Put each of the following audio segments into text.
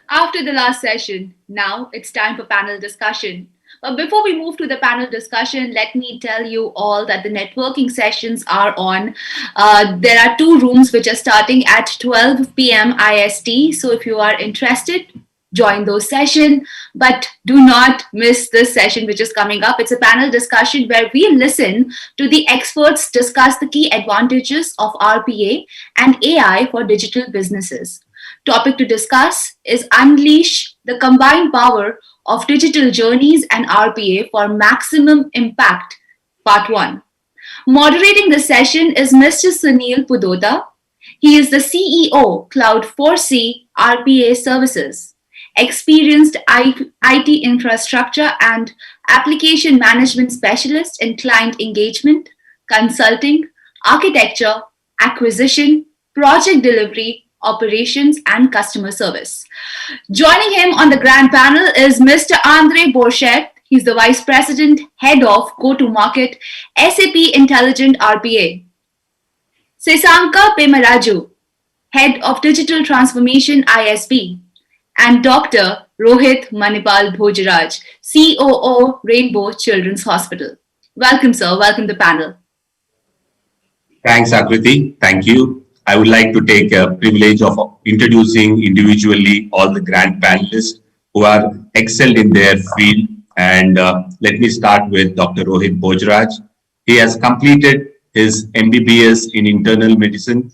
After the last session, now it's time for panel discussion. But before we move to the panel discussion, let me tell you all that the networking sessions are on. There are two rooms which are starting at 12 p.m. IST. So if you are interested, join those sessions. But do not miss this session which is coming up. It's a panel discussion where we listen to the experts discuss the key advantages of RPA and AI for digital businesses. Topic to discuss is Unleash the combined power of digital journeys and RPA for maximum impact, part 1. Moderating the session is Mr. Sunil Pudota. He is the CEO, Cloud 4C RPA Services, experienced IT infrastructure and application management specialist in client engagement, consulting, architecture, acquisition, project delivery, operations, and customer service. Joining him on the grand panel is Mr. Andre Borchet. He's the Vice President, Head of Go to Market, SAP Intelligent RPA. Sesanka Pemaraju, Head of Digital Transformation ISB. And Dr. Rohit Manipal Bhojaraj, COO Rainbow Children's Hospital. Welcome, sir. Welcome to the panel. Thanks, Akriti. Thank you. I would like to take a privilege of introducing individually all the grand panelists who are excelled in their field. And let me start with Dr. Rohit Bhojraj. He has completed his MBBS in internal medicine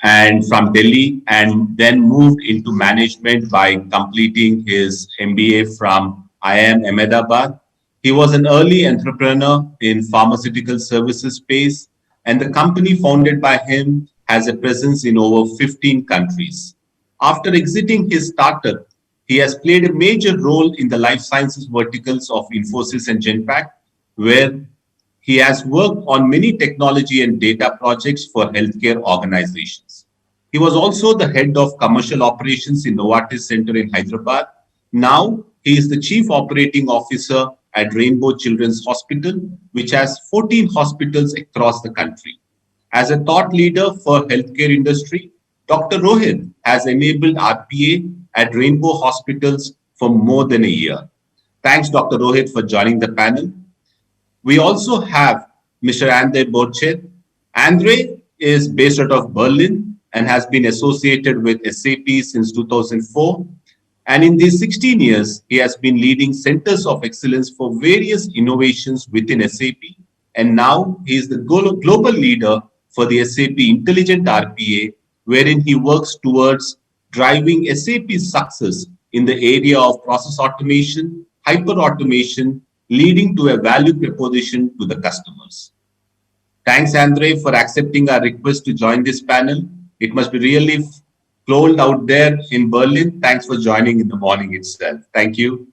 and from Delhi, and then moved into management by completing his MBA from IIM Ahmedabad. He was an early entrepreneur in pharmaceutical services space, and the company founded by him has a presence in over 15 countries. After exiting his startup, he has played a major role in the life sciences verticals of Infosys and Genpact, where he has worked on many technology and data projects for healthcare organizations. He was also the head of commercial operations in Novartis Center in Hyderabad. Now he is the chief operating officer at Rainbow Children's Hospital, which has 14 hospitals across the country. As a thought leader for healthcare industry, Dr. Rohit has enabled RPA at Rainbow Hospitals for more than a year. Thanks, Dr. Rohit, for joining the panel. We also have Mr. Andre Borchet. Andre is based out of Berlin and has been associated with SAP since 2004. And in these 16 years, he has been leading centers of excellence for various innovations within SAP. And now he is the global leader for the SAP Intelligent RPA, wherein he works towards driving SAP's success in the area of process automation, hyper automation, leading to a value proposition to the customers. Thanks, Andre, for accepting our request to join this panel. It must be really cold out there in Berlin. Thanks for joining in the morning itself. Thank you.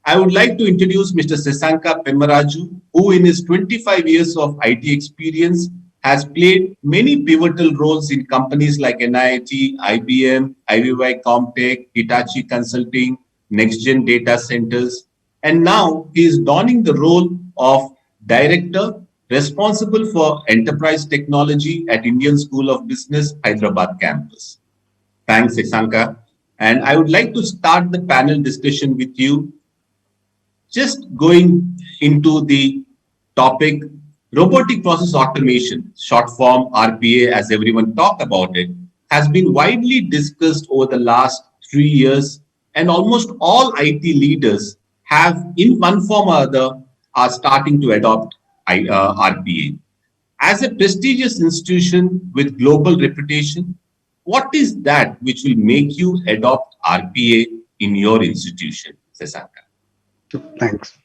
I would like to introduce Mr. Sesanka Pemaraju, who in his 25 years of IT experience has played many pivotal roles in companies like NIIT, IBM, IVY Comtech, Hitachi Consulting, NextGen Data Centers, and now he is donning the role of director responsible for enterprise technology at Indian School of Business, Hyderabad campus. Thanks, Sesanka. And I would like to start the panel discussion with you. Just going into the topic, robotic process automation, short form RPA, as everyone talk about it, has been widely discussed over the last 3 years, and almost all IT leaders have, in one form or other, are starting to adopt RPA. As a prestigious institution with global reputation, what is that which will make you adopt RPA in your institution, Sesanka? Thanks.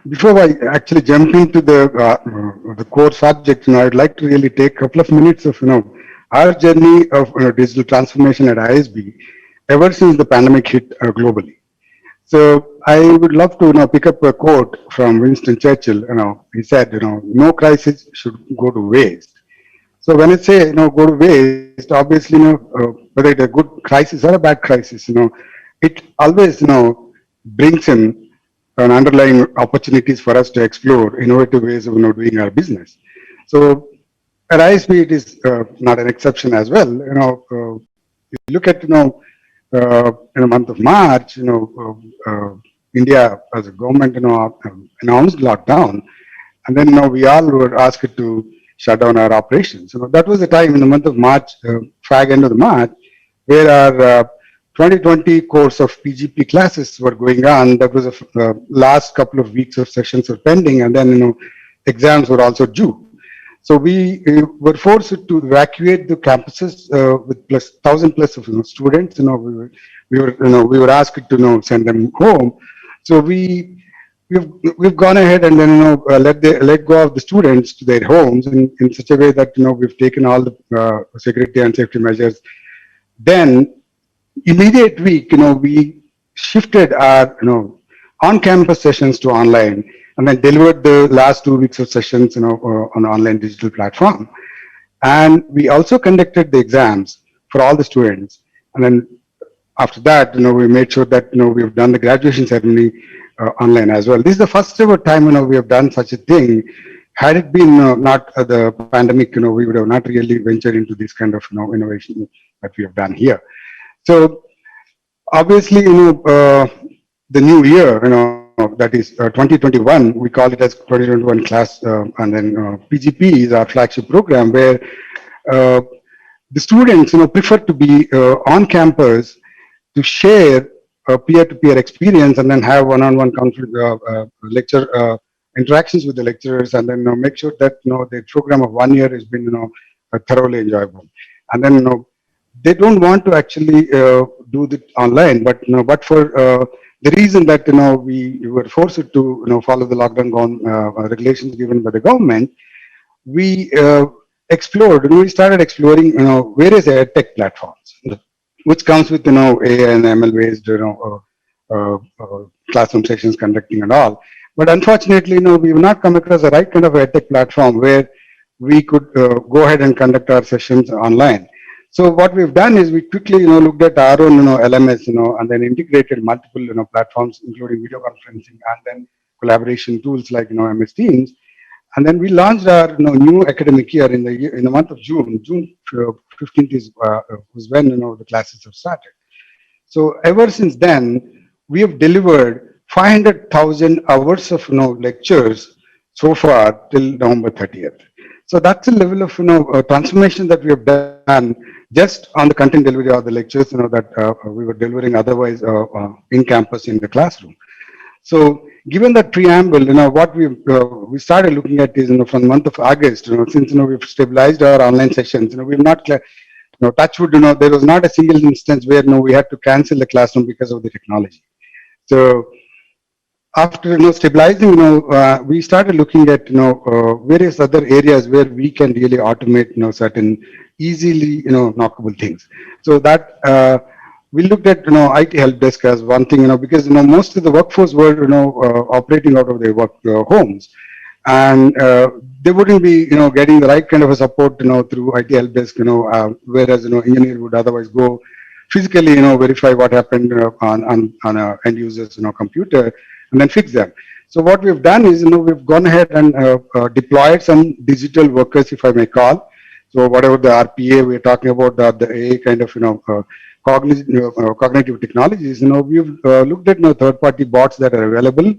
Before I actually jump into the core subject, I'd like to really take a couple of minutes of our journey of digital transformation at ISB ever since the pandemic hit globally. So I would love to pick up a quote from Winston Churchill. He said, no crisis should go to waste. So when I say go to waste, obviously whether it's a good crisis or a bad crisis, it always brings in an underlying opportunities for us to explore innovative ways of doing our business. So at ISB, it is not an exception as well. You look at in the month of March, India as a government, announced lockdown, and then we all were asked to shut down our operations. That was the time in the month of March, fag end of the March, where our 2020 course of PGP classes were going on. That was the last couple of weeks of sessions were pending, and then exams were also due. So we were forced to evacuate the campuses with plus 1,000 plus of students. We were asked to send them home. So we've gone ahead and then let go of the students to their homes in such a way that we've taken all the security and safety measures. Then immediate week, we shifted our on-campus sessions to online, and then delivered the last 2 weeks of sessions on online digital platform. And we also conducted the exams for all the students. And then after that, we made sure that we've done the graduation ceremony online as well. This is the first ever time we have done such a thing. Had it been not the pandemic, we would have not really ventured into this kind of innovation that we have done here. So obviously, the new year, that is 2021, we call it as 2021 class, and then PGP is our flagship program where the students, prefer to be on campus to share peer-to-peer experience and then have one-on-one lecture interactions with the lecturers, and then make sure that the program of 1 year has been thoroughly enjoyable. And then they don't want to actually do it online, but for the reason that we were forced to follow the lockdown regulations given by the government, we explored. We started exploring various edtech platforms, which comes with AI and ML based classroom sessions conducting and all. But unfortunately, we've not come across the right kind of edtech platform where we could go ahead and conduct our sessions online. So what we've done is we quickly, looked at our own, LMS, and then integrated multiple, platforms, including video conferencing and then collaboration tools like, MS Teams. And then we launched our, new academic year in the month of June. June 15th was when, the classes have started. So ever since then, we have delivered 500,000 hours of, lectures so far till November 30th. So that's the level of, transformation that we have done just on the content delivery of the lectures, that we were delivering otherwise in campus in the classroom. So given that preamble, what we started looking at is, from the month of August, since, we've stabilized our online sessions, we've not, touchwood, there was not a single instance where, we had to cancel the classroom because of the technology. So after, stabilizing, we started looking at, various other areas where we can really automate, certain easily, knockable things. So that, we looked at, IT help desk as one thing, because, most of the workforce were, operating out of their homes, and they wouldn't be, getting the right kind of a support, through IT help desk, whereas, engineer would otherwise go physically, verify what happened on a end user's, computer and then fix them. So what we've done is, we've gone ahead and deployed some digital workers, if I may call. So whatever the RPA we're talking about, the AI kind of, cognitive technologies, we've looked at third-party bots that are available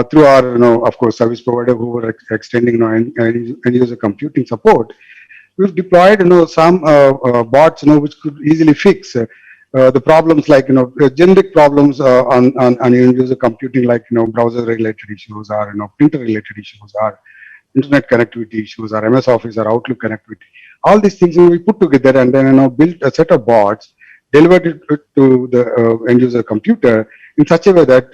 through our, of course, service provider who were extending end user computing support. We've deployed some bots which could easily fix the problems like generic problems on end user computing, like browser related issues or printer related issues or internet connectivity issues or MS Office or Outlook connectivity. All these things we put together and then built a set of bots, delivered it to the end user computer in such a way that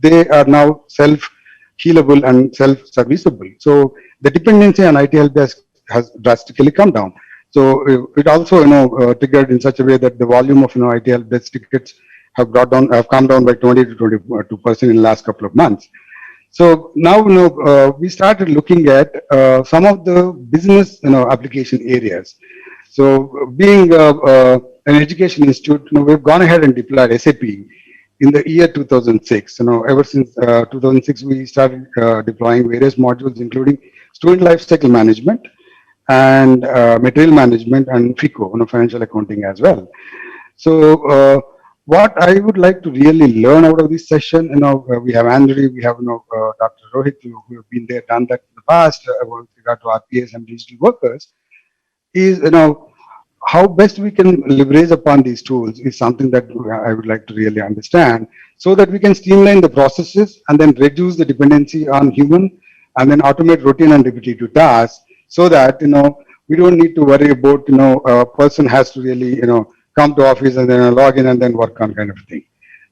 they are now self-healable and self-serviceable. So the dependency on IT help desk has drastically come down. So it also triggered in such a way that the volume of IT help desk tickets have come down by 20 to 22% in the last couple of months. So now we started looking at some of the business application areas. So being an education institute, we've gone ahead and deployed SAP in the year 2006. Ever since 2006, we started deploying various modules, including student lifecycle management and material management and FICO, financial accounting as well. So what I would like to really learn out of this session, we have Andre, we have Dr. Rohit, who have been there, done that in the past with regard to RPAs and digital workers, is how best we can leverage upon these tools is something that I would like to really understand, so that we can streamline the processes and then reduce the dependency on human, and then automate routine and repetitive tasks, so that we don't need to worry about a person has to really come to office and then log in and then work on kind of thing.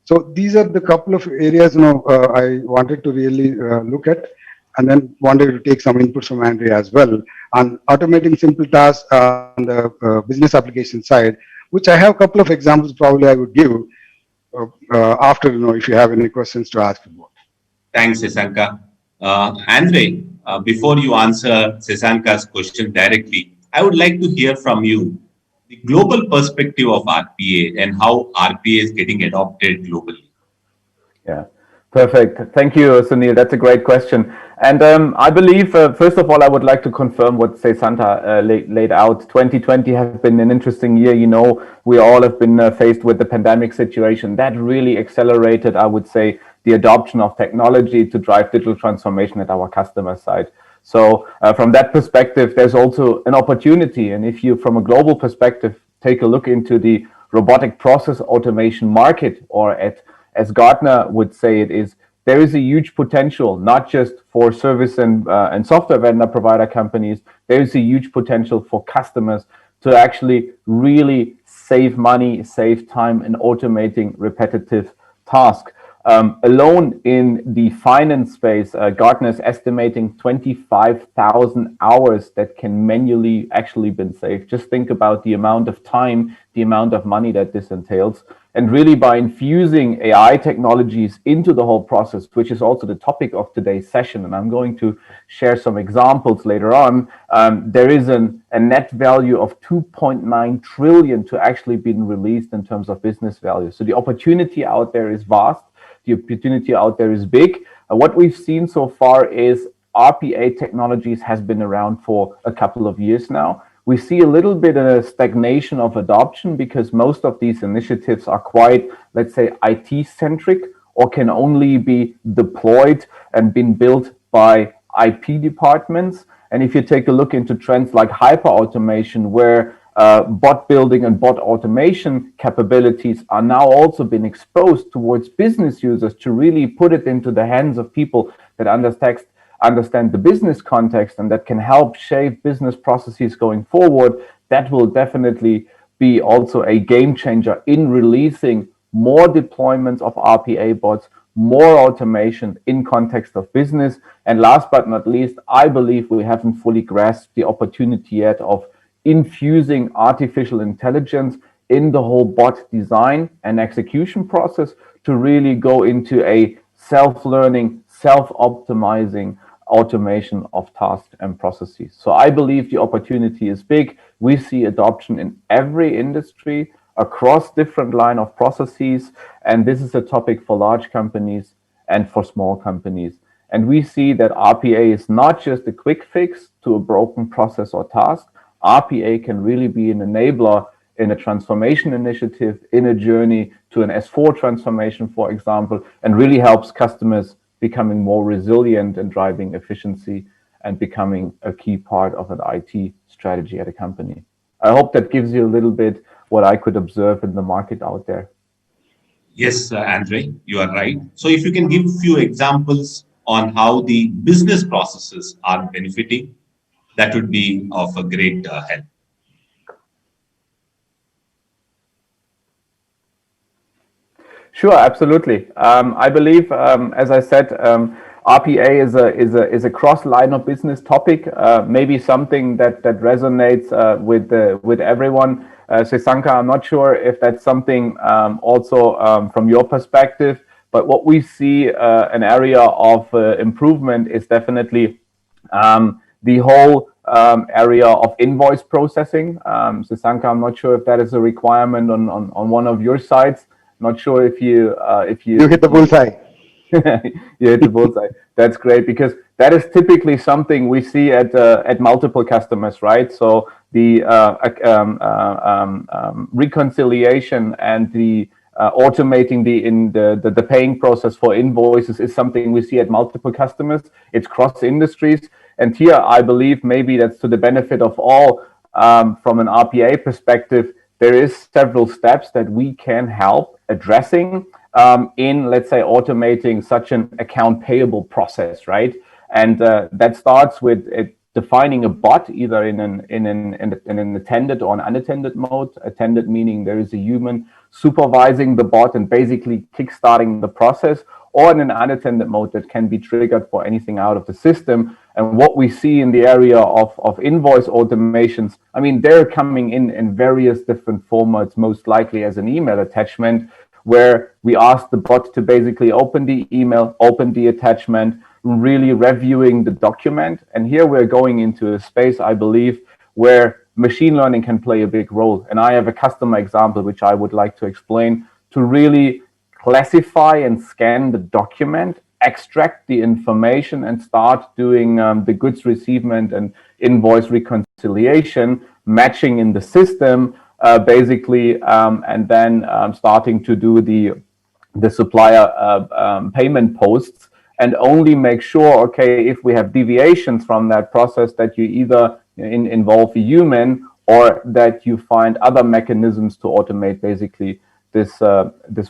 So these are the couple of areas I wanted to really look at, and then wanted to take some inputs from Andrea as well on automating simple tasks on the business application side, which I have a couple of examples probably I would give after, if you have any questions to ask about. Thanks, Sasanka. Andre, before you answer Sasanka's question directly, I would like to hear from you the global perspective of RPA and how RPA is getting adopted globally. Yeah, perfect. Thank you, Sunil. That's a great question. And I believe, first of all, I would like to confirm what Santa laid out. 2020 has been an interesting year. We all have been faced with the pandemic situation. That really accelerated, I would say, the adoption of technology to drive digital transformation at our customer side. So from that perspective, there's also an opportunity. And if you, from a global perspective, take a look into the robotic process automation market, or as Gartner would say it is, there is a huge potential, not just for service and software vendor provider companies. There is a huge potential for customers to actually really save money, save time in automating repetitive tasks. Alone in the finance space, Gartner is estimating 25,000 hours that can manually actually been saved. Just think about the amount of time, the amount of money that this entails. And really, by infusing AI technologies into the whole process, which is also the topic of today's session, and I'm going to share some examples later on, there is a net value of 2.9 trillion to actually being released in terms of business value. So the opportunity out there is vast. The opportunity out there is big. What we've seen so far is RPA technologies has been around for a couple of years now. We see a little bit of a stagnation of adoption because most of these initiatives are quite, let's say, IT-centric, or can only be deployed and been built by IP departments. And if you take a look into trends like hyper-automation, where bot building and bot automation capabilities are now also being exposed towards business users to really put it into the hands of people that understand the business context and that can help shape business processes going forward, that will definitely be also a game changer in releasing more deployments of RPA bots, more automation in context of business. And last but not least, I believe we haven't fully grasped the opportunity yet of infusing artificial intelligence in the whole bot design and execution process to really go into a self-learning, self-optimizing automation of tasks and processes. So I believe the opportunity is big. We see adoption in every industry across different line of processes. And this is a topic for large companies and for small companies. And we see that RPA is not just a quick fix to a broken process or task. RPA can really be an enabler in a transformation initiative, in a journey to an S4 transformation, for example, and really helps customers becoming more resilient and driving efficiency and becoming a key part of an IT strategy at a company. I hope that gives you a little bit what I could observe in the market out there. Yes, Andre, you are right. So if you can give a few examples on how the business processes are benefiting, that would be of a great help. Sure, absolutely. I believe, as I said, RPA is a cross-line of business topic, maybe something that resonates with everyone. Sasanka, I'm not sure if that's something also from your perspective, but what we see an area of improvement is definitely the whole area of invoice processing. Sasanka, I'm not sure if that is a requirement on one of your sites. Not sure if you hit the bullseye. You hit the bullseye. That's great, because that is typically something we see at multiple customers, right? So the reconciliation and the automating the paying process for invoices is something we see at multiple customers. It's cross industries, and here I believe maybe that's to the benefit of all. From an RPA perspective, there is several steps that we can help addressing in, let's say, automating such an account payable process, right? And that starts with defining a bot, either in an attended or an unattended mode. Attended meaning there is a human supervising the bot and basically kickstarting the process, or in an unattended mode that can be triggered for anything out of the system. And what we see in the area of invoice automations, I mean, they're coming in various different formats, most likely as an email attachment, where we ask the bot to basically open the email, open the attachment, really reviewing the document. And here we're going into a space, I believe, where machine learning can play a big role. And I have a customer example, which I would like to explain, to really classify and scan the document, extract the information, and start doing the goods receivement and invoice reconciliation, matching in the system, basically, and then starting to do the supplier payment posts, and only make sure, okay, if we have deviations from that process, that you either involve a human, or that you find other mechanisms to automate basically this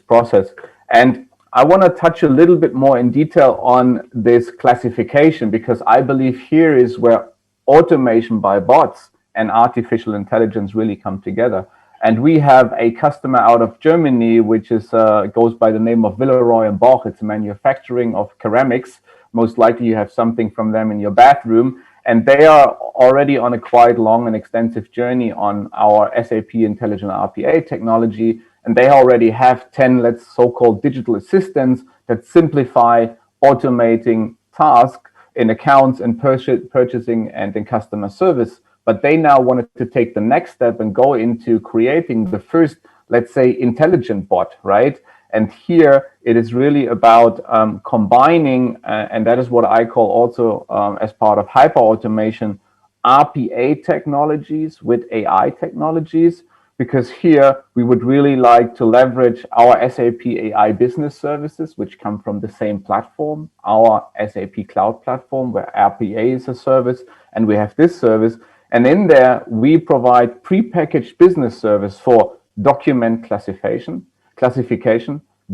process. And I want to touch a little bit more in detail on this classification, because I believe here is where automation by bots and artificial intelligence really come together. And we have a customer out of Germany, which is goes by the name of Villeroy and Boch. It's a manufacturing of ceramics. Most likely you have something from them in your bathroom. And they are already on a quite long and extensive journey on our SAP Intelligent RPA technology. And they already have 10, let's so-called digital assistants that simplify automating tasks in accounts and purchasing and in customer service. But they now wanted to take the next step and go into creating the first, let's say, intelligent bot, right? And here it is really about combining, and that is what I call also as part of hyper automation, RPA technologies with AI technologies, because here we would really like to leverage our SAP AI business services, which come from the same platform, our SAP cloud platform, where RPA is a service, and we have this service. And in there, we provide prepackaged business service for document classification,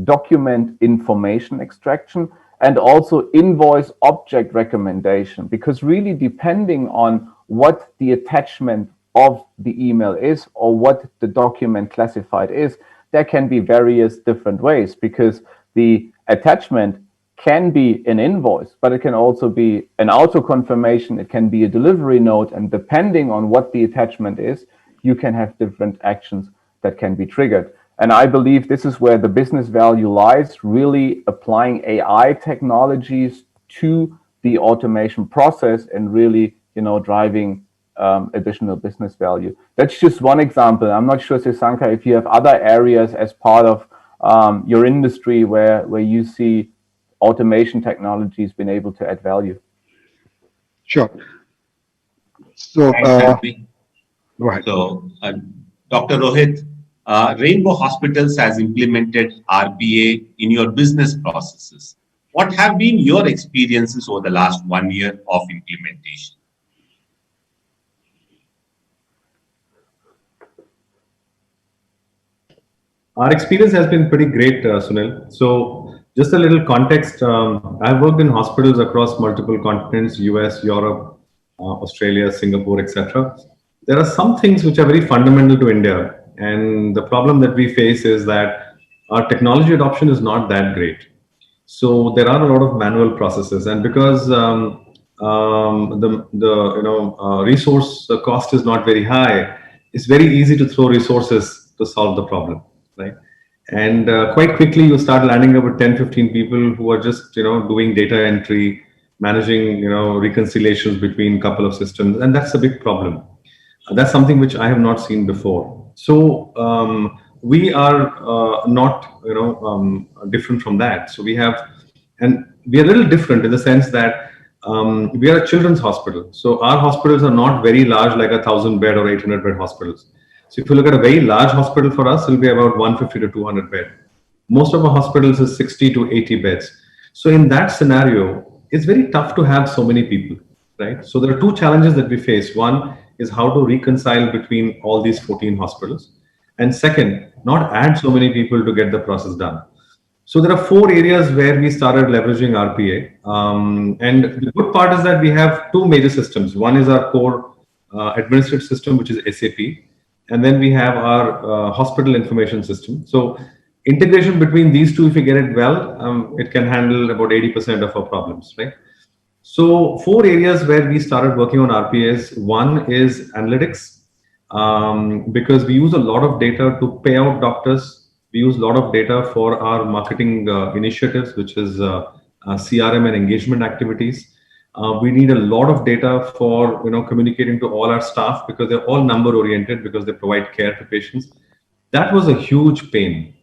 document information extraction, and also invoice object recommendation. Because really, depending on what the attachment of the email is, or what the document classified is, there can be various different ways, because the attachment can be an invoice, but it can also be an auto confirmation, it can be a delivery note, and depending on what the attachment is, you can have different actions that can be triggered. And I believe this is where the business value lies, really applying AI technologies to the automation process and really, driving additional business value. That's just one example. I'm not sure, Sasanka, if you have other areas as part of your industry where you see automation technologies been able to add value. Sure. So, Thanks, go ahead. So, Dr. Rohit, Rainbow Hospitals has implemented RPA in your business processes. What have been your experiences over the last 1 year of implementation? Our experience has been pretty great, Sunil. So just a little context, I've worked in hospitals across multiple continents, US, Europe, Australia, Singapore, etc. There are some things which are very fundamental to India. And the problem that we face is that our technology adoption is not that great. So there are a lot of manual processes. And because resource cost is not very high, it's very easy to throw resources to solve the problem. Right. And quite quickly, you start landing up with 10, 15 people who are just, doing data entry, managing, reconciliations between a couple of systems. And that's a big problem. That's something which I have not seen before. So we are not, different from that. So we have And we are a little different in the sense that we are a children's hospital. So our hospitals are not very large, like 1,000-bed or 800-bed hospitals. So if you look at a very large hospital for us, it will be about 150 to 200 bed. Most of our hospitals is 60 to 80 beds. So in that scenario, it's very tough to have so many people, right? So there are two challenges that we face. One is how to reconcile between all these 14 hospitals. And second, not add so many people to get the process done. So there are four areas where we started leveraging RPA. And the good part is that we have two major systems. One is our core administrative system, which is SAP. And then we have our hospital information system. So integration between these two, if you get it well, it can handle about 80% of our problems, right? So four areas where we started working on RPAs. One is analytics, because we use a lot of data to pay out doctors. We use a lot of data for our marketing initiatives, which is CRM and engagement activities. We need a lot of data for communicating to all our staff, because they're all number oriented, because they provide care to patients. That was a huge pain.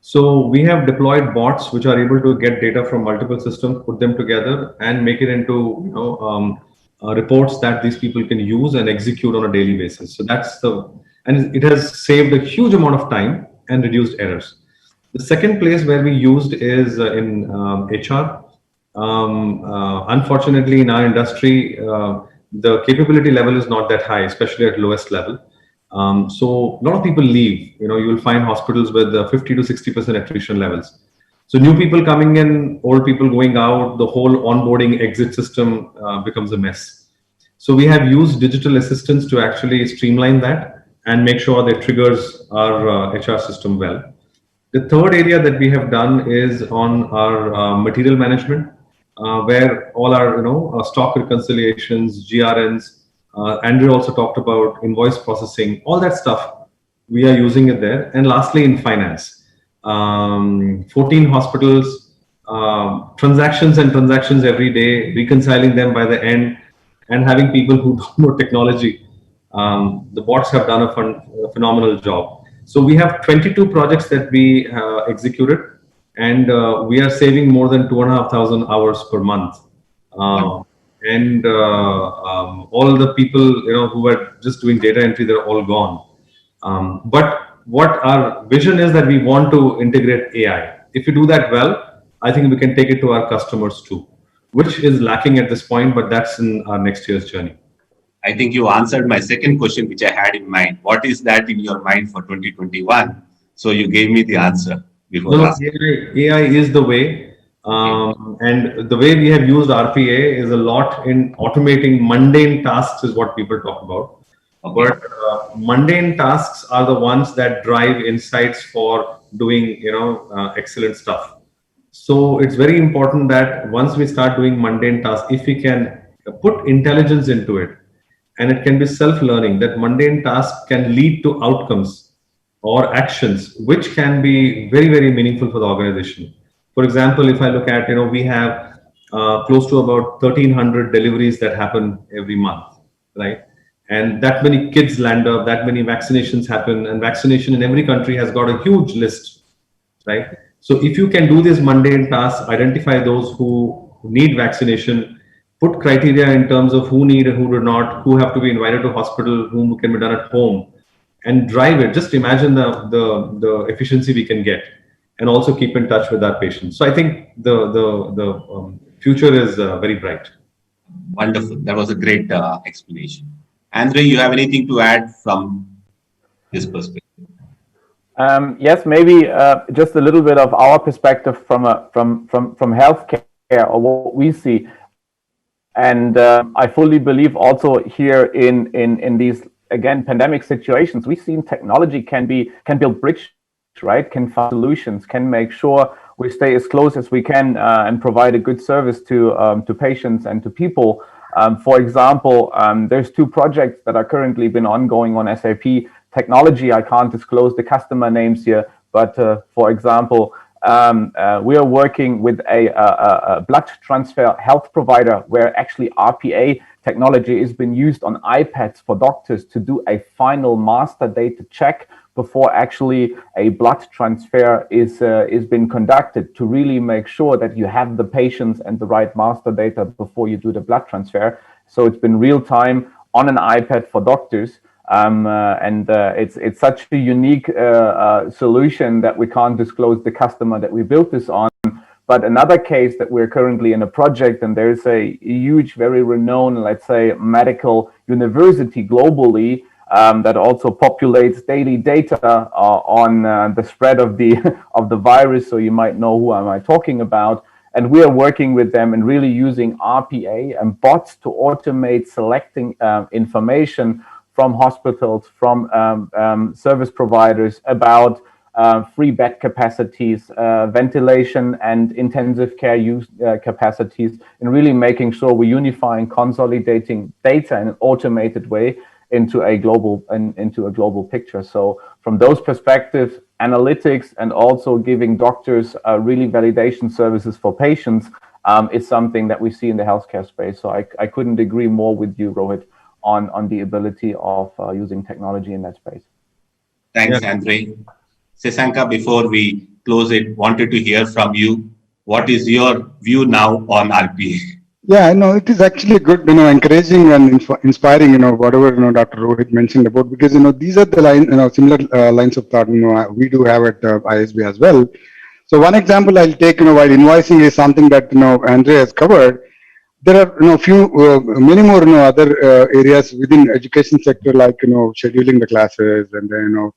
So we have deployed bots which are able to get data from multiple systems, put them together, and make it into reports that these people can use and execute on a daily basis. So and it has saved a huge amount of time and reduced errors. The second place where we used is in HR. Unfortunately, in our industry, the capability level is not that high, especially at lowest level. So a lot of people leave. You will find hospitals with 50 to 60% attrition levels. So new people coming in, old people going out, the whole onboarding exit system becomes a mess. So we have used digital assistants to actually streamline that and make sure that triggers our HR system well. The third area that we have done is on our material management, where all our stock reconciliations, GRNs, Andrew also talked about invoice processing, all that stuff, we are using it there. And lastly, in finance, 14 hospitals, transactions every day, reconciling them by the end, and having people who don't know technology. The bots have done a phenomenal job. So we have 22 projects that we executed, and we are saving more than 2,500 hours per month. And all the people who were just doing data entry, they're all gone. But what our vision is that we want to integrate AI. If we do that well, I think we can take it to our customers too, which is lacking at this point, but that's in our next year's journey. I think you answered my second question, which I had in mind. What is that in your mind for 2021? So you gave me the answer before. No, AI is the way. And the way we have used RPA is a lot in automating mundane tasks, is what people talk about. Okay. But mundane tasks are the ones that drive insights for doing excellent stuff. So it's very important that once we start doing mundane tasks, if we can put intelligence into it, and it can be self-learning, that mundane tasks can lead to outcomes or actions which can be very, very meaningful for the organization. For example, if I look at, we have close to about 1,300 deliveries that happen every month, right? And that many kids land up, that many vaccinations happen, and vaccination in every country has got a huge list, right? So if you can do these mundane tasks, identify those who need vaccination, put criteria in terms of who need and who do not, who have to be invited to hospital, whom can be done at home, and drive it. Just imagine the efficiency we can get, and also keep in touch with our patients. So I think the future is very bright. Wonderful. That was a great explanation. Andre, you have anything to add from this perspective? Yes, maybe just a little bit of our perspective from healthcare, or what we see. And I fully believe also here in these, again, pandemic situations, we've seen technology can build bridge, right? Can find solutions, can make sure we stay as close as we can and provide a good service to patients and to people. For example, there's two projects that are currently been ongoing on SAP technology. I can't disclose the customer names here, but for example, we are working with a blood transfer health provider where actually RPA technology is being used on iPads for doctors to do a final master data check before actually a blood transfer is been conducted, to really make sure that you have the patients and the right master data before you do the blood transfer. So it's been real time on an iPad for doctors. It's such a unique solution that we can't disclose the customer that we built this on. But another case that we're currently in a project, and there's a huge, very renowned, let's say, medical university globally that also populates daily data on the spread of the virus. So you might know who am I talking about. And we are working with them and really using RPA and bots to automate selecting information from hospitals, from service providers about free bed capacities, ventilation and intensive care use capacities, and really making sure we're unifying, consolidating data in an automated way into a global picture. So from those perspectives, analytics and also giving doctors really validation services for patients is something that we see in the healthcare space. So I couldn't agree more with you, Rohit, on the ability of using technology in that space. Thanks, Andre. Sasanka, before we close it, wanted to hear from you. What is your view now on RPA? Yeah, I know it is actually good, encouraging and inspiring, whatever, Dr. Rohit mentioned about, because, these are the similar lines of thought, we do have at ISB as well. So one example I'll take, while invoicing is something that, Andre has covered. There are, many more, other areas within education sector, like, scheduling the classes and then,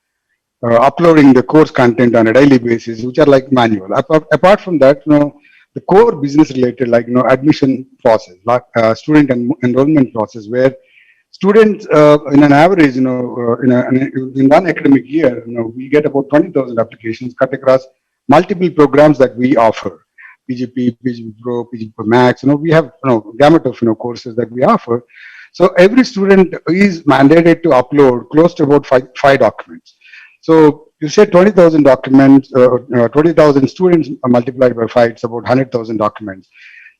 uploading the course content on a daily basis, which are like manual. Apart from that, the core business related, like, admission process, like student enrollment process, where students, in an average, in one academic year, we get about 20,000 applications cut across multiple programs that we offer. PGP, PGP Pro, PGP Max, we have, gamut of, courses that we offer. So every student is mandated to upload close to about five documents. So you say 20,000 documents, 20,000 students multiplied by 5, it's about 100,000 documents.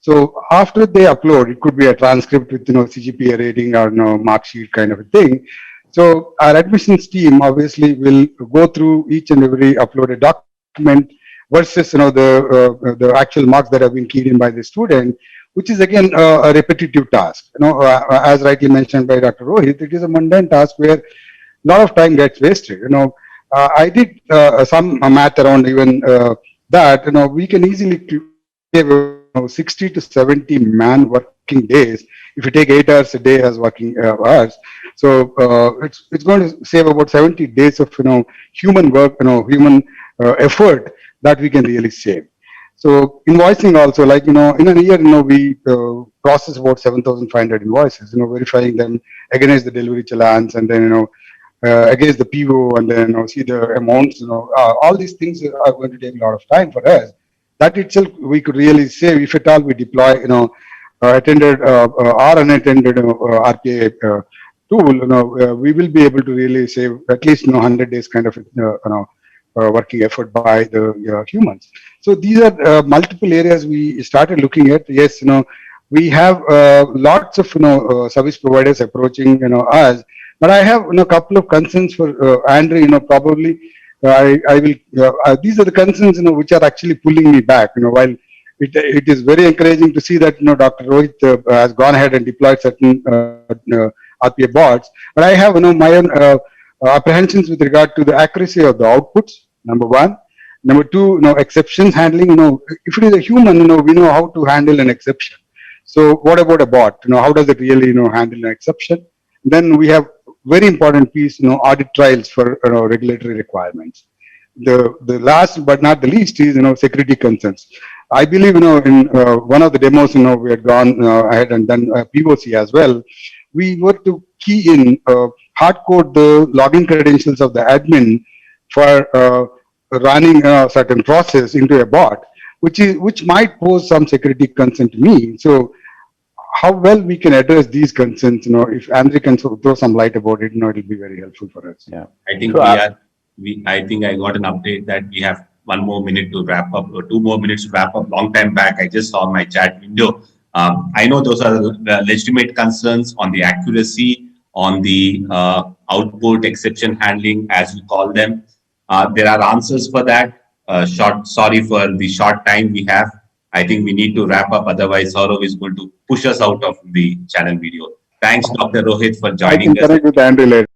So after they upload, it could be a transcript with, CGPA rating or, mark sheet kind of a thing. So our admissions team obviously will go through each and every uploaded document versus, the actual marks that have been keyed in by the student, which is again a repetitive task. As rightly mentioned by Dr. Rohit, it is a mundane task where a lot of time gets wasted. I did some math around even that, we can easily save 60 to 70 man working days if you take 8 hours a day as working hours. So it's going to save about 70 days of human work, human effort that we can really save. So invoicing also, like, in a year, we process about 7,500 invoices, verifying them against the delivery challans and then, against the PO and then, see the amounts, all these things are going to take a lot of time for us. That itself, we could really save if at all we deploy, attended or unattended RPA tool, we will be able to really save at least 100 days kind of working effort by the humans. So these are multiple areas we started looking at. Yes, we have lots of service providers approaching us, but I have a couple of concerns for Andre. Probably I will. These are the concerns which are actually pulling me back. While it is very encouraging to see that Dr. Rohit has gone ahead and deployed certain RPA bots, but I have my own apprehensions with regard to the accuracy of the outputs. Number one. Number two, exceptions handling. If it is a human, we know how to handle an exception. So what about a bot? How does it really handle an exception? Then we have very important piece, audit trials for regulatory requirements. The last but not the least is security concerns. I believe in one of the demos we had gone ahead and done POC as well. We were to key in hard code the login credentials of the admin for running a certain process into a bot, which might pose some security concern to me. So how well we can address these concerns, if Andre can throw some light about it, it'll be very helpful for us. Yeah, I think I think I got an update that we have 1 more minute to wrap up, or 2 more minutes to wrap up. Long time back, I just saw my chat window. I know those are legitimate concerns on the accuracy on the output exception handling, as we call them. There are answers for that. Sorry for the short time we have. I think we need to wrap up. Otherwise, Saurav is going to push us out of the channel video. Thanks, Dr. Rohit, for I joining can us. connect with Andrew later.